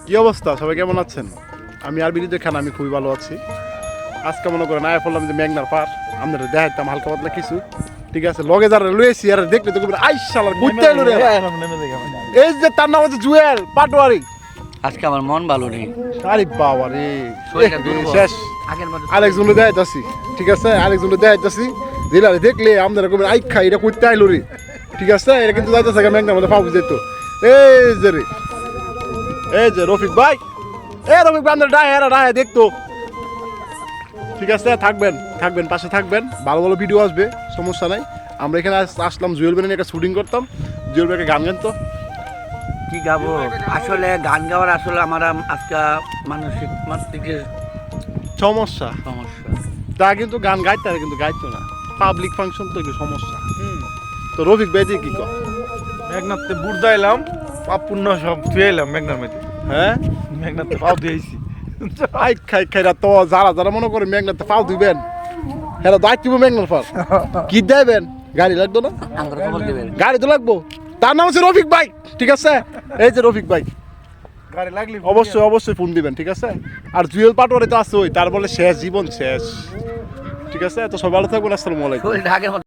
কি অবস্থা, সবাই কেমন আছেন? আমি আর বিরুদ্ধে খান, আমি খুবই ভালো আছি। আজকে মনে করেন আয়া পড়লাম যে মেঘনার পার, আপনাদের দেখাইতাম হালকা পাতলা কিছু। ঠিক আছে, লগে যারা লুয়েছি আর দেখলে তো আইসালার বুঝতে এলো রে। এই যে তার নাম হচ্ছে জুয়েল পাটোয়ারি। আজকে আমার মন ভালো নেই। আরে বাবা রে, শরীরটা দুর্বল। শেষ। আগের মতো আরেকজন দেখাইতাছি, ঠিক আছে, আরেকজন দেখাইতাছি। জেলারে দেখলে আমাদের এরকম আই খাই এটা করতে আইলো রে। ঠিক আছে, এটা কিন্তু যাইতেছে মেঘনার মধ্যে পাবো যেত। এই যে রে, এই যে রফিক ভাই, রফিক ভাই আমাদের ডাহে দেখতো। ঠিক আছে, থাকবেন থাকবেন পাশে থাকবেন, ভালো ভালো ভিডিও আসবে, সমস্যা নাই। আমরা এখানে আসলাম জুয়েল বেনে একটা শুটিং করতাম। জুয়েল ভাইকে গান গান তো কি গাবো? আসলে গান গাওয়ার আসলে আমার আজকে মানসিক সমস্যা। সমস্যা। তা কিন্তু গান গাইতে আর কিন্তু গাইতো না, পাবলিক ফাংশন তো একটু সমস্যা। তো রফিক ভাই দিয়ে কি কর? মেঘনাথে বুড়দা এলাম, পাপ পুণ্য সব ধুয়ে এলাম মেঘনার মধ্যে। হ্যাঁ, মেঘনাথে পাও ধুয়েছি। আই খাই খাইরা তো যারা যারা মনে করে মেঘনাতে পাও দিবেন, হ্যাঁ দায়িত্ব মেঘনার পার কি দেবেন? গাড়ি লাগতো না? আমার খবর দেবেন। গাড়ি তো লাগবো। তার নাম হচ্ছে রফিক ভাই। ঠিক আছে, এই যে রফিক ভাই, গাড়ি লাগলি অবশ্যই অবশ্যই ফোন দিবেন। ঠিক আছে, আর জুয়েল পাটোয়ারি তো আছে, ওই তার বলে শেষ জীবন শেষ। ঠিক আছে, তো সবাই ভালো থাকবেন। আসসালামু আলাইকুম। শরীরটা আগের মতো